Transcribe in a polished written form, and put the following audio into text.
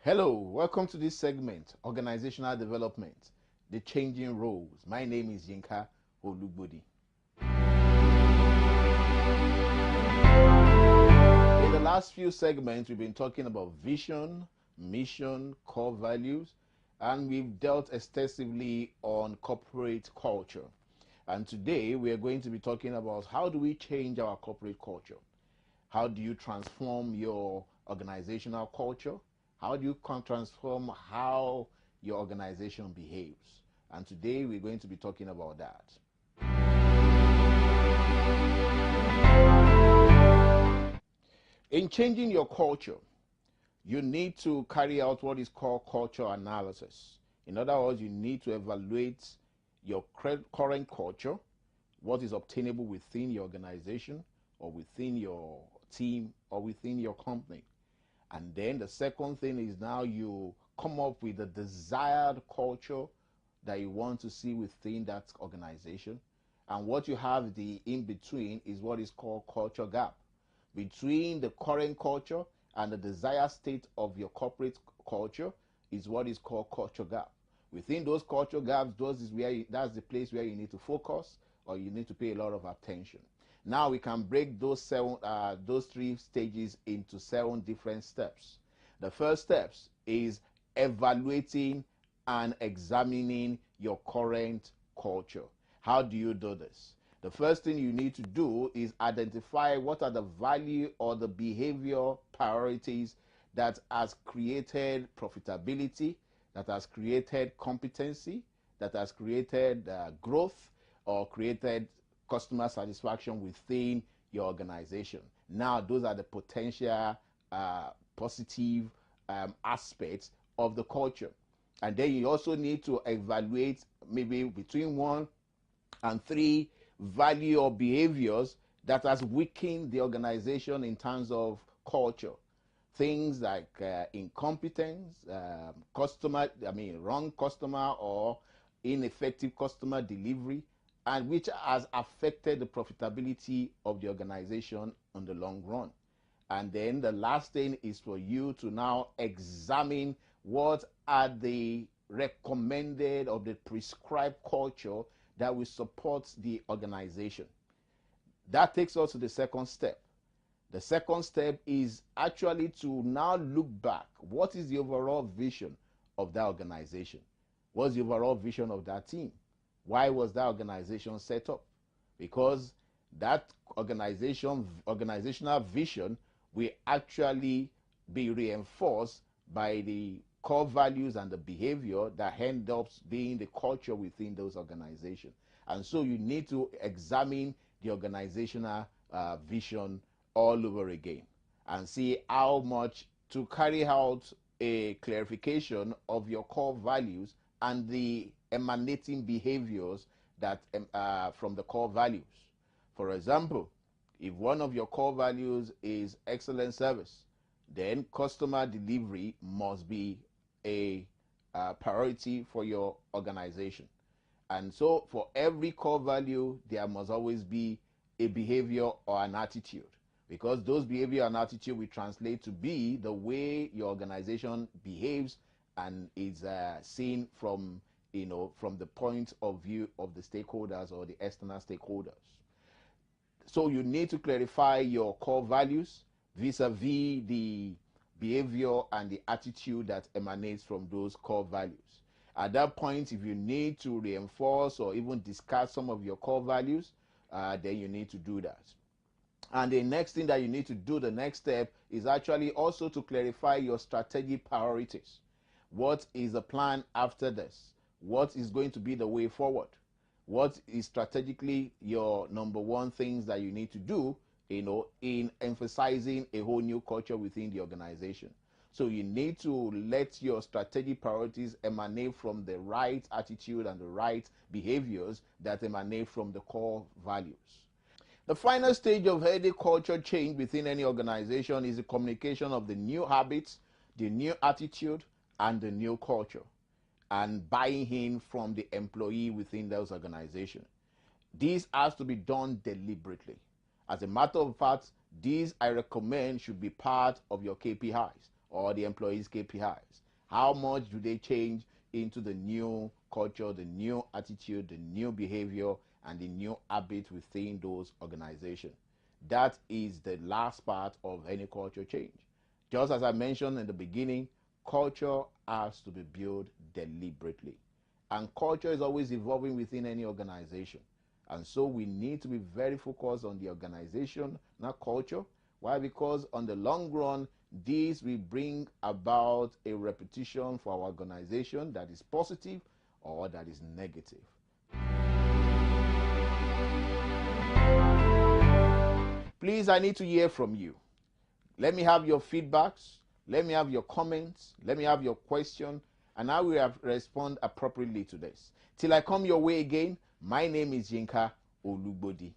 Hello, welcome to this segment, Organizational Development, the Changing Roles. My name is Yinka Olugbodi. In the last few segments, we've been talking about vision, mission, core values, and we've dealt extensively on corporate culture. And today, we are going to be talking about how do we change our corporate culture? How do you transform your organizational culture? How do you transform how your organization behaves? And today we're going to be talking about that. In changing your culture, you need to carry out what is called culture analysis. In other words, you need to evaluate your current culture, what is obtainable within your organization or within your team or within your company. And then the second thing is now you come up with the desired culture that you want to see within that organization. And what you have the in between is what is called culture gap. Between the current culture and the desired state of your corporate culture is what is called culture gap. Within those culture gaps, that's the place where you need to focus or you need to pay a lot of attention. Now we can break those three stages into 7 different steps. The first step is evaluating and examining your current culture. How do you do this? The first thing you need to do is identify what are the value or the behavior priorities that has created profitability, that has created competency, that has created growth or created customer satisfaction within your organization. Now, those are the potential positive aspects of the culture. And then you also need to evaluate maybe between 1 and 3 value or behaviors that has weakened the organization in terms of culture. Things like incompetence, wrong customer or ineffective customer delivery, and which has affected the profitability of the organization on the long run. And then the last thing is for you to now examine what are the recommended or the prescribed culture that will support the organization. That takes us to the second step. The second step is actually to now look back. What is the overall vision of that organization? What's the overall vision of that team? Why was that organization set up? Because that organizational vision will actually be reinforced by the core values and the behavior that end up being the culture within those organizations. And so you need to examine the organizational vision all over again and see how much to carry out a clarification of your core values and the emanating behaviors that from the core values. For example, if one of your core values is excellent service, then customer delivery must be a priority for your organization. And so for every core value, there must always be a behavior or an attitude, because those behavior and attitude will translate to be the way your organization behaves and is seen from the point of view of the stakeholders or the external stakeholders. So you need to clarify your core values vis-a-vis the behavior and the attitude that emanates from those core values. At that point, if you need to reinforce or even discuss some of your core values, then you need to do that. And the next thing that you need to do, the next step, is actually also to clarify your strategic priorities. What is the plan after this? What is going to be the way forward? What is strategically your number one things that you need to do, in emphasizing a whole new culture within the organization? So you need to let your strategic priorities emanate from the right attitude and the right behaviors that emanate from the core values. The final stage of any culture change within any organization is the communication of the new habits, the new attitude, and the new culture, and buying in from the employee within those organizations. This has to be done deliberately. As a matter of fact, these I recommend should be part of your KPIs or the employees' KPIs? How much do they change into the new culture, the new attitude, the new behavior, and the new habit within those organizations? That is the last part of any culture change. Just as I mentioned in the beginning, culture has to be built deliberately. And culture is always evolving within any organization. And so we need to be very focused on the organization, not culture. Why? Because on the long run, this will bring about a repetition for our organization that is positive or that is negative. Please, I need to hear from you. Let me have your feedbacks. Let me have your comments. Let me have your question. And I will respond appropriately to this. Till I come your way again, my name is Yinka Olugbodi.